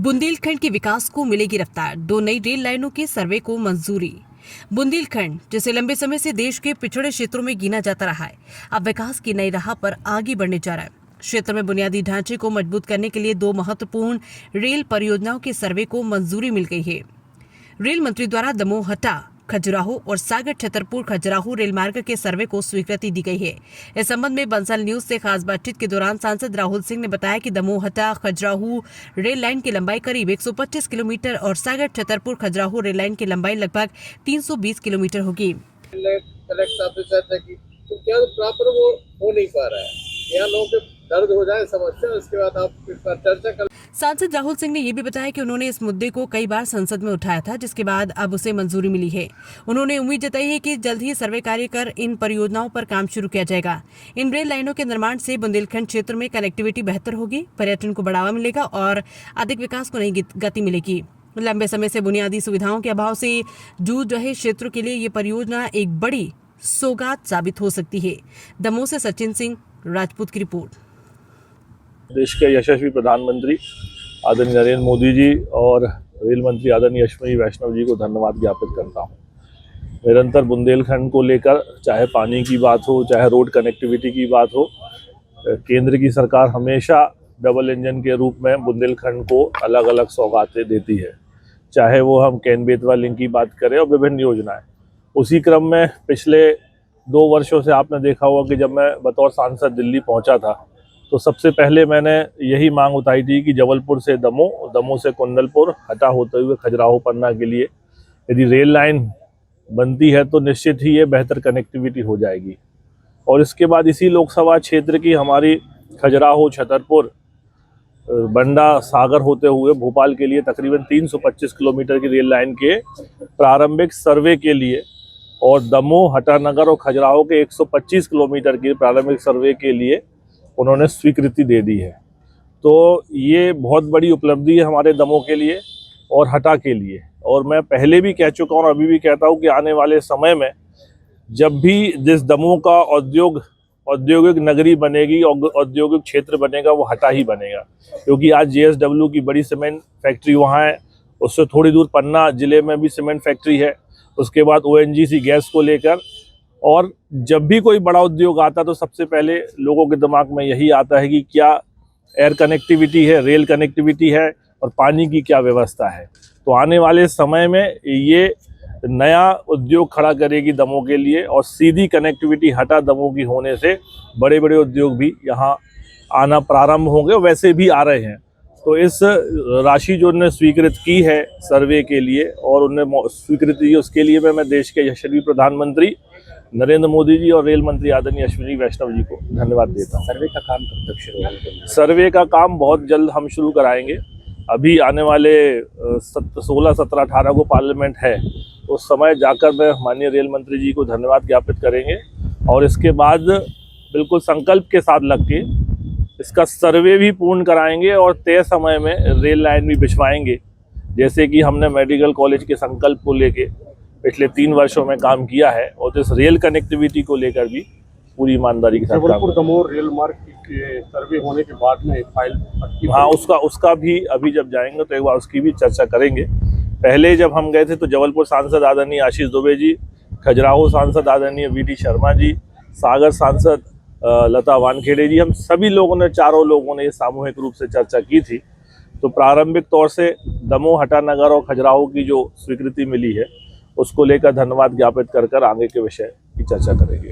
बुंदेलखंड के विकास को मिलेगी रफ्तार, 2 नई रेल लाइनों के सर्वे को मंजूरी। बुंदेलखंड, जिसे लंबे समय से देश के पिछड़े क्षेत्रों में गिना जाता रहा है, अब विकास की नई राह पर आगे बढ़ने जा रहा है। क्षेत्र में बुनियादी ढांचे को मजबूत करने के लिए 2 महत्वपूर्ण रेल परियोजनाओं के सर्वे को मंजूरी मिल गई है। रेल मंत्री द्वारा दमोह हटा खजुराहो और सागर छतरपुर खजुराहो रेल मार्ग के सर्वे को स्वीकृति दी गई है। इस संबंध में बंसल न्यूज से खास बातचीत के दौरान सांसद राहुल सिंह ने बताया कि दमोह हटा खजुराहो रेल लाइन की लंबाई करीब 125 किलोमीटर और सागर छतरपुर खजुराहो रेल लाइन की लंबाई लगभग 320 किलोमीटर होगी। कलेक्टर साहब से चर्चा की तो क्या प्रॉपर वो हो नहीं पा रहा है, यहाँ लोगों के दर्द हो जाए समस्या, उसके बाद आप इस पर चर्चा कर। सांसद राहुल सिंह ने यह भी बताया कि उन्होंने इस मुद्दे को कई बार संसद में उठाया था, जिसके बाद अब उसे मंजूरी मिली है। उन्होंने उम्मीद जताई है कि जल्द ही सर्वे कार्य कर इन परियोजनाओं पर काम शुरू किया जाएगा। इन रेल लाइनों के निर्माण से बुंदेलखंड क्षेत्र में कनेक्टिविटी बेहतर होगी, पर्यटन को बढ़ावा मिलेगा और अधिक विकास को नई गति मिलेगी। लंबे समय से बुनियादी सुविधाओं के अभाव से जूझ रहे क्षेत्रों के लिए ये परियोजना एक बड़ी सौगात साबित हो सकती है। दमोह से सचिन सिंह राजपूत की रिपोर्ट। देश के यशस्वी प्रधानमंत्री आदरणीय नरेंद्र मोदी जी और रेल मंत्री आदरणीय अश्विनी वैष्णव जी को धन्यवाद ज्ञापित करता हूं। निरंतर बुंदेलखंड को लेकर चाहे पानी की बात हो, चाहे रोड कनेक्टिविटी की बात हो, केंद्र की सरकार हमेशा डबल इंजन के रूप में बुंदेलखंड को अलग अलग सौगातें देती है। चाहे वो हम कैन बेतवा लिंक की बात करें और विभिन्न योजनाएं। उसी क्रम में पिछले 2 वर्षों से आपने देखा होगा कि जब मैं बतौर सांसद दिल्ली पहुंचा था तो सबसे पहले मैंने यही मांग उठाई थी कि जबलपुर से दमोह, दमोह से कुंडलपुर, हटा होते हुए खजुराहो पन्ना के लिए यदि रेल लाइन बनती है तो निश्चित ही ये बेहतर कनेक्टिविटी हो जाएगी। और इसके बाद इसी लोकसभा क्षेत्र की हमारी खजुराहो, छतरपुर, बंडा, सागर होते हुए भोपाल के लिए तकरीबन 325 किलोमीटर की रेल लाइन के प्रारंभिक सर्वे के लिए और दमोह, हटानगर और खजुराहो के 125 किलोमीटर की प्रारंभिक सर्वे के लिए उन्होंने स्वीकृति दे दी है। तो ये बहुत बड़ी उपलब्धि है हमारे दमोह के लिए और हटा के लिए। और मैं पहले भी कह चुका हूँ और अभी भी कहता हूँ कि आने वाले समय में जब भी जिस दमोह का औद्योगिक नगरी बनेगी और औद्योगिक क्षेत्र बनेगा वो हटा ही बनेगा, क्योंकि आज JSW की बड़ी सीमेंट फैक्ट्री वहाँ है। उससे थोड़ी दूर पन्ना जिले में भी सीमेंट फैक्ट्री है। उसके बाद ONGC गैस को लेकर, और जब भी कोई बड़ा उद्योग आता तो सबसे पहले लोगों के दिमाग में यही आता है कि क्या एयर कनेक्टिविटी है, रेल कनेक्टिविटी है और पानी की क्या व्यवस्था है। तो आने वाले समय में ये नया उद्योग खड़ा करेगी दमोह के लिए और सीधी कनेक्टिविटी हटा दमोह की होने से बड़े बड़े उद्योग भी यहाँ आना प्रारंभ होंगे, वैसे भी आ रहे हैं। तो इस राशि जो उन्होंने स्वीकृत की है सर्वे के लिए और उन्होंने स्वीकृति दी, उसके लिए मैं देश के यशस्वी प्रधानमंत्री नरेंद्र मोदी जी और रेल मंत्री आदरणीय अश्विनी वैष्णव जी को धन्यवाद देता हूँ। सर्वे का काम कब तक शुरू होगा? सर्वे का काम बहुत जल्द हम शुरू कराएंगे। अभी आने वाले 16, 17, 18 को पार्लियामेंट है, उस समय जाकर मैं माननीय रेल मंत्री जी को धन्यवाद ज्ञापित करेंगे और इसके बाद बिल्कुल संकल्प के साथ लग के इसका सर्वे भी पूर्ण कराएंगे और तय समय में रेल लाइन भी बिछवाएंगे। जैसे कि हमने मेडिकल कॉलेज के संकल्प को लेके पिछले 3 वर्षों में काम किया है और इस रेल कनेक्टिविटी को लेकर भी पूरी ईमानदारी के साथ काम। जबलपुर दमोह रेल मार्ग के सर्वे होने के बाद में फाइल, हाँ, उसका भी अभी जब जाएंगे तो एक बार उसकी भी चर्चा करेंगे। पहले जब हम गए थे तो जबलपुर सांसद आदरणीय आशीष दुबे जी, खजुराहो सांसद आदरणीय VD शर्मा जी, सागर सांसद लता वानखेड़े जी, हम सभी लोगों ने, चारों लोगों ने सामूहिक रूप से चर्चा की थी। तो प्रारंभिक तौर से दमोह, हटानगर और खजुराहो की जो स्वीकृति मिली है उसको लेकर धन्यवाद ज्ञापित कर आगे के विषय की चर्चा करेंगे।